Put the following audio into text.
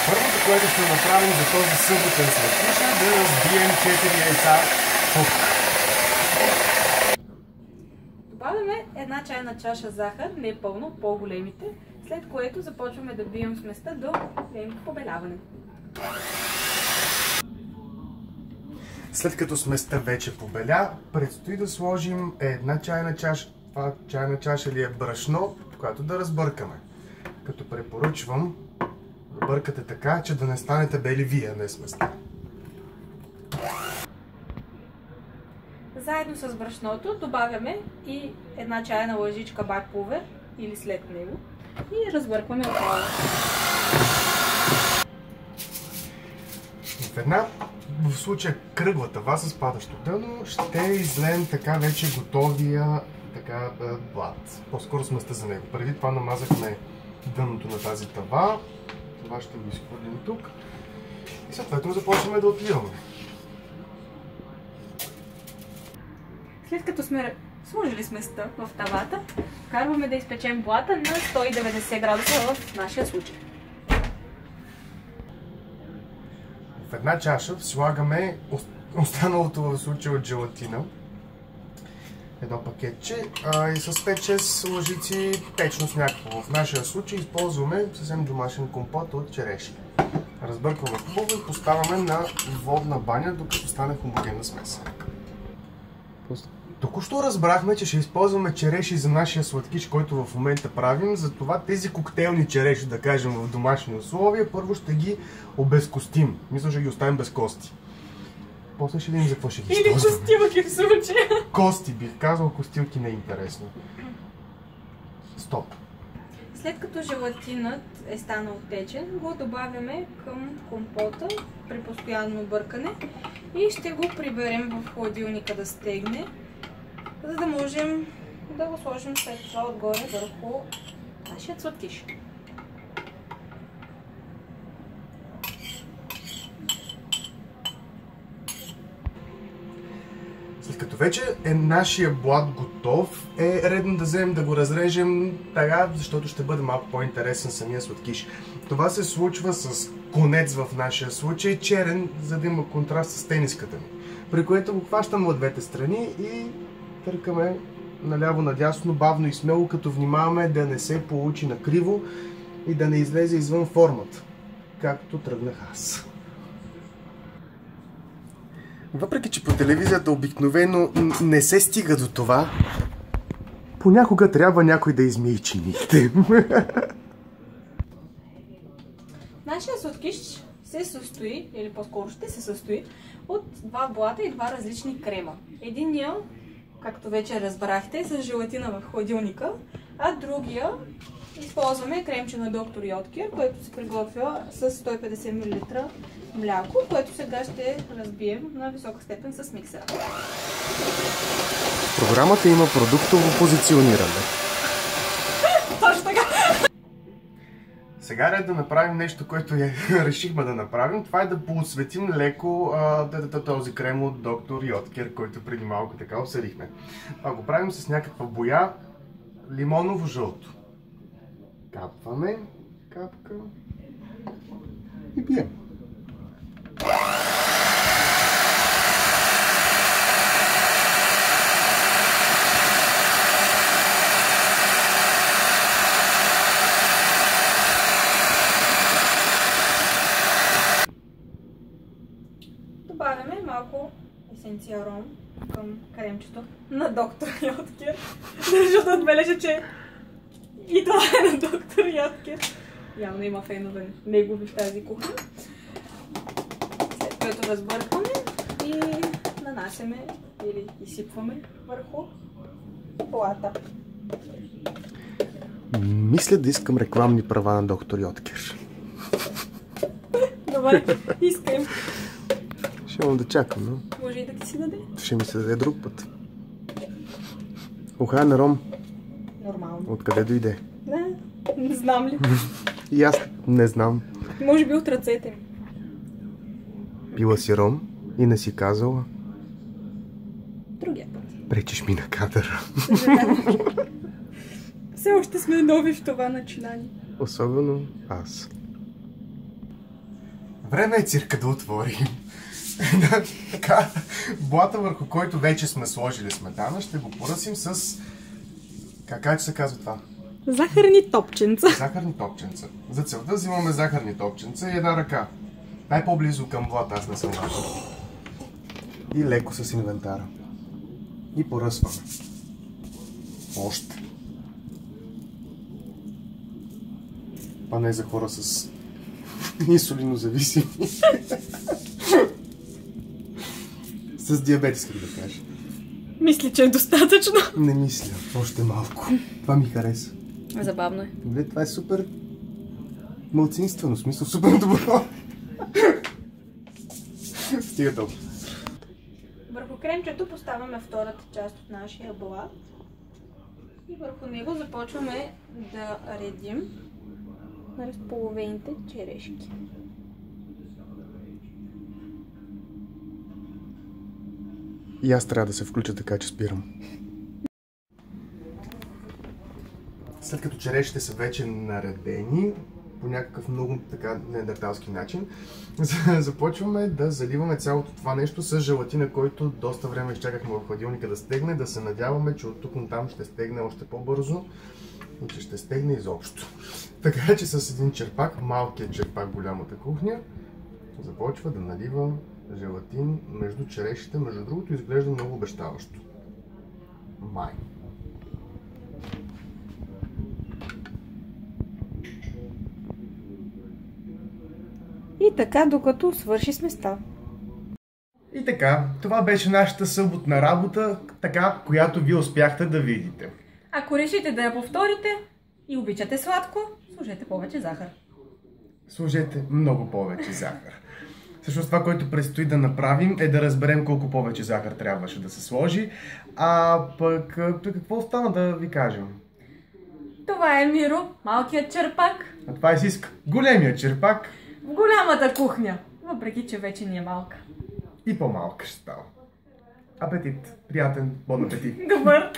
Първото, което ще направим за този съботен сладкиш е да разбием 4 яйца тук. Добавяме една чайна чаша захар, не пълно, по-големите, след което започваме да бием сместа до побеляване. След като сместа вече побеля, предстои да сложим една чайна чаша, това чайна чаша ли е брашно, която да разбъркаме. Като препоръчвам да бъркате така, че да не станете бели вие, а не сместа. Заедно с брашното добавяме и една чайна лъжичка бак пулвер или след него и разбъркваме отново. В случая кръгла тава с падащо дъно ще излеем така вече готовия блат. По-скоро сместа за него. Преди това намазахме дъното на тази тава. Това ще го изхвърлим тук. И съответно започваме да отливаме. След като сме сложили сместа в тавата, карваме да изпечем блата на 190 градуса в нашия случай. В една чаша слагаме останалото в случая от желатина. Едно пакетче и с 5-6 лъжици течност някакво. В нашия случай използваме съвсем домашен компот от череши. Разбъркваме хубаво и поставяме на водна баня, докато стане хомогенна смес. Току-що разбрахме, че ще използваме череши за нашия сладкиш, който в момента правим. Затова тези коктейлни череши, да кажем в домашни условия, първо ще ги обезкостим. Мисля, ще ги оставим без кости. После ще видим за какво ще ги използваме. Или костилки в случая. Кости бих казал, костилки не е интересно. Стоп. След като желатинът е станал течен, го добавяме към компота при постоянно бъркане и ще го приберем в хладилника да стегне, за да можем да го сложим след това отгоре върху нашия сладкиш. След като вече е нашия блат готов, е редно да вземем да го разрежем така, защото ще бъде малко по-интересен самия сладкиш. Това се случва с конец в нашия случай, черен, за да има контраст с тениската ни. При което го хващаме от двете страни и търкаме наляво-надясно, бавно и смело, като внимаваме да не се получи накриво и да не излезе извън формата, както тръгнах аз. Въпреки че по телевизията обикновено не се стига до това, понякога трябва някой да измие чиниите. Нашия сладкиш се състои, или по-скоро ще се състои, от два блата и два различни крема. Единия, както вече разбрахте, е с желатина в хладилника, а другия използваме кремче на доктор Йоткер, което се приготвя с 150 мл мляко, което сега ще разбием на висока степен с миксера. В програмата има продуктово позициониране. Точно така! Сега ред да направим нещо, което решихме да направим. Това е да поосветим леко този крем от доктор Йоткер, който преди малко така обсъдихме. Това го правим с някаква боя лимоново жълто. Капваме, капка и бием. Добавяме малко есенция ром към кремчето на доктор Йоткер. Държа да отбележа, че и това е на доктор Йоткер. Явно има фенове негови в тази кухня. След което разбъркваме и нанасяме или изсипваме върху плата. Мисля да искам рекламни права на доктор Йоткер. Добре, искам. Ще имам да чакам, но... Може и да ти си даде. Ще ми се даде друг път. Охайна ром. Нормално. Откъде дойде? Не знам ли. И аз не знам. Може би от ръцете ми. Пила си ром и не си казала. Другия път. Пречиш ми на кадъра. Все още сме нови в това начинание. Особено аз. Време е цирка да отворим. Така, блата, върху който вече сме сложили сметана, ще го поръсим с... Как се казва това? Захарни топченца. Захарни топченца. За целта взимаме захарни топченца и една ръка. Най-по-близо към блата, аз не съм важен. И леко с инвентара. И поръсваме. Още. Това не е за хора с инсулинозависими. С диабет, искам да кажа. Мисля, че е достатъчно. Не мисля, още малко. Това ми хареса. Забавно е. Добре, това е супер малцинствено, в смисъл супер добро. Стига толкова. Върху кремчето поставяме втората част от нашия блат. И върху него започваме да редим разполовените черешки. И аз трябва да се включа, така че спирам. След като черешите са вече наредени, по някакъв много така неандерталски начин, започваме да заливаме цялото това нещо с желатина, който доста време изчакахме в хладилника да стегне, да се надяваме, че от тук натам ще стегне още по-бързо и че ще стегне изобщо. Така че с един черпак, малкият черпак, голямата кухня, започва да налива желатин между черешите. Между другото, изглежда много обещаващо. Май. И така, докато свърши сместа. И така, това беше нашата съботна работа, така, която вие успяхте да видите. Ако решите да я повторите и обичате сладко, сложете повече захар. Сложете много повече захар. Всъщност това, което предстои да направим, е да разберем колко повече захар трябваше да се сложи. А пък какво остана да ви кажем? Това е Миро, малкият черпак. А това е Сиска, големият черпак. В голямата кухня, въпреки че вече ни е малка. И по-малка ще става. Апетит! Приятен, бон апетит! Добър!